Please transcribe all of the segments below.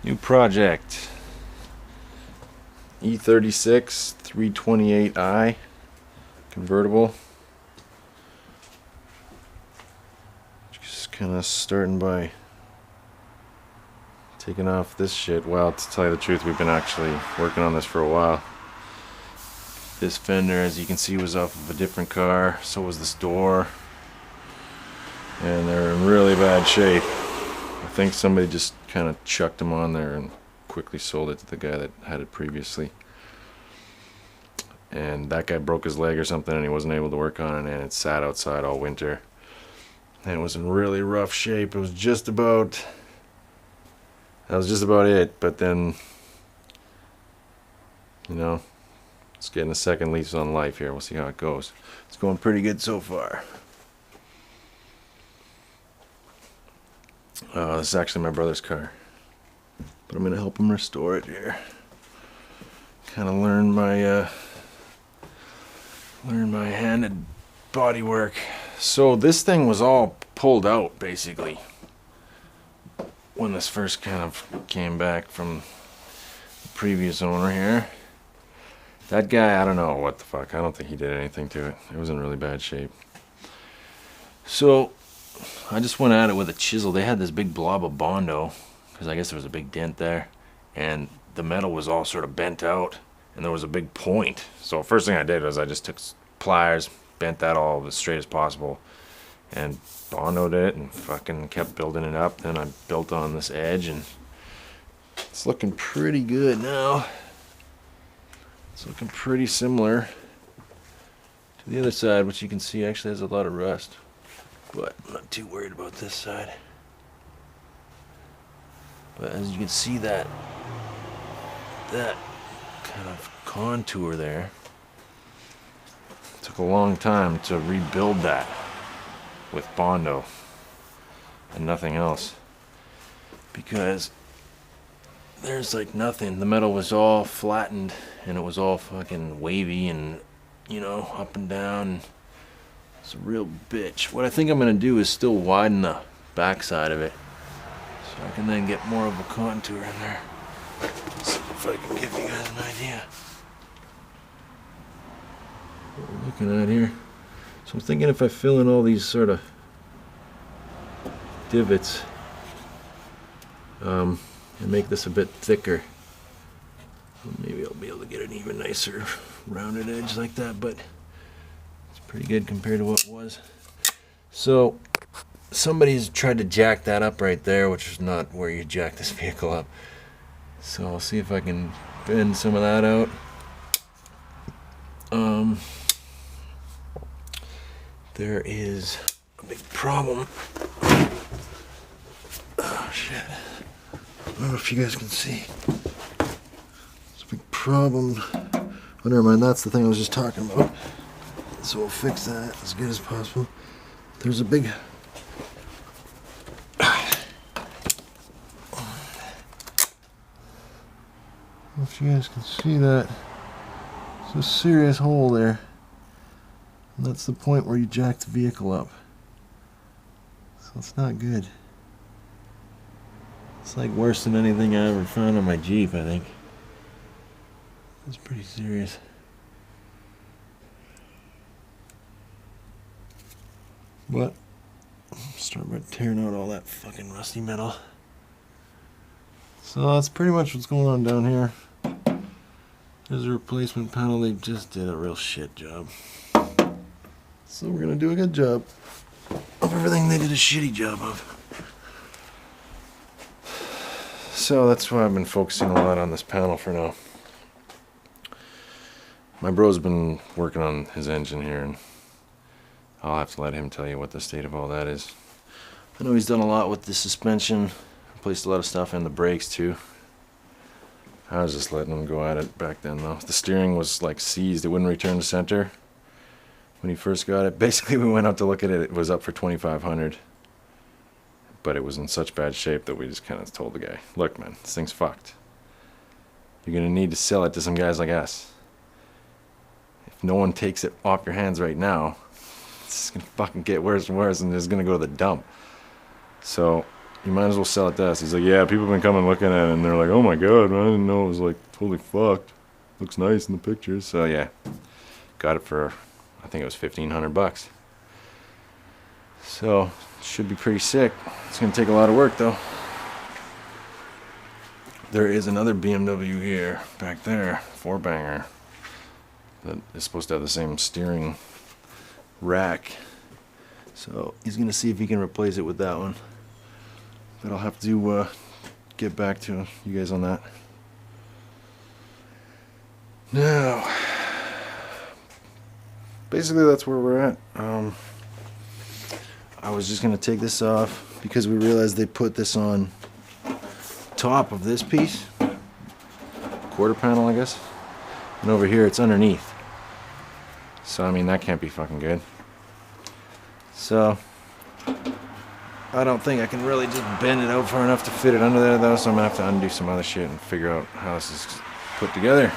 New project. E36 328i convertible. Just kind of starting by taking off this shit. Well, to tell you the truth, we've been actually working on this for a while. This fender, as you can see, was off of a different car. So was this door. And they're in really bad shape. I think somebody just kind of chucked them on there and quickly sold it to the guy that had it previously. And that guy broke his leg or something and he wasn't able to work on it, and it sat outside all winter. And it was in really rough shape. It was just about... That was just about it, but then, you know, it's getting a second lease on life here. We'll see how it goes. It's going pretty good so far. This is actually my brother's car, but I'm going to help him restore it here. Kind of learn my handed body work. So this thing was all pulled out basically when this first kind of came back from the previous owner here. That guy, I don't know what the fuck. I don't think he did anything to it. It was in really bad shape. So I just went at it with a chisel. They had this big blob of Bondo, because I guess there was a big dent there, and the metal was all sort of bent out, and there was a big point. So first thing I did was I just took pliers, bent that all as straight as possible, and Bondoed it, and fucking kept building it up. Then I built on this edge, and it's looking pretty good now. It's looking pretty similar to the other side, which you can see actually has a lot of rust. But I'm not too worried about this side. But as you can see, that kind of contour there, it took a long time to rebuild that with Bondo and nothing else, because there's like nothing. The metal was all flattened and it was all fucking wavy and, you know, up and down. It's a real bitch. What I think I'm going to do is still widen the backside of it, so I can then get more of a contour in there. See if I can give you guys an idea what we're looking at here. So I'm thinking if I fill in all these sort of divots and make this a bit thicker, maybe I'll be able to get an even nicer rounded edge like that, but pretty good compared to what it was. So somebody's tried to jack that up right there, which is not where you jack this vehicle up. So I'll see if I can bend some of that out. There is a big problem. Oh shit. I don't know if you guys can see. It's a big problem. Oh, never mind, that's the thing I was just talking about. So we'll fix that as good as possible. There's a big... If you guys can see that, it's a serious hole there. And that's the point where you jack the vehicle up. So it's not good. It's like worse than anything I ever found on my Jeep, I think. It's pretty serious. But start by tearing out all that fucking rusty metal. So that's pretty much what's going on down here. There's a replacement panel. They just did a real shit job. So we're gonna do a good job of everything they did a shitty job of. So that's why I've been focusing a lot on this panel for now. My bro's been working on his engine here, and I'll have to let him tell you what the state of all that is. I know he's done a lot with the suspension, replaced a lot of stuff, and the brakes too. I was just letting him go at it back then though. The steering was like seized, it wouldn't return to center when he first got it. Basically we went out to look at it, it was up for $2,500. But it was in such bad shape that we just kind of told the guy, look man, this thing's fucked. You're gonna need to sell it to some guys like us. If no one takes it off your hands right now, it's gonna fucking get worse and worse, and it's gonna go to the dump. So you might as well sell it to us. He's like, yeah, people have been coming looking at it, and they're like, oh my god, I didn't know it was like totally fucked. Looks nice in the pictures. So yeah, got it for, I think it was $1,500. So should be pretty sick. It's gonna take a lot of work though. There is another BMW here, back there, 4-banger, that is supposed to have the same steering rack. So he's gonna see if he can replace it with that one. But I'll have to get back to you guys on that. Now, basically that's where we're at. I was just gonna take this off because we realized they put this on top of this piece, quarter panel, I guess, and over here it's underneath. So I mean, that can't be fucking good. So I don't think I can really just bend it out far enough to fit it under there though, so I'm gonna have to undo some other shit and figure out how this is put together.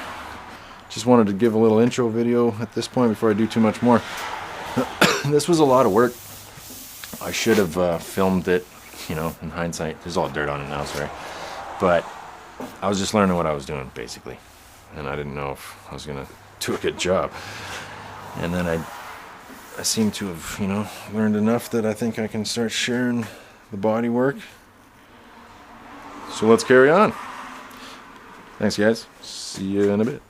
Just wanted to give a little intro video at this point before I do too much more. This was a lot of work. I should have filmed it, you know, in hindsight. There's all dirt on it now, sorry. But I was just learning what I was doing, basically. And I didn't know if I was going to do a good job. And then I seem to have, you know, learned enough that I think I can start sharing the body work. So let's carry on. Thanks, guys. See you in a bit.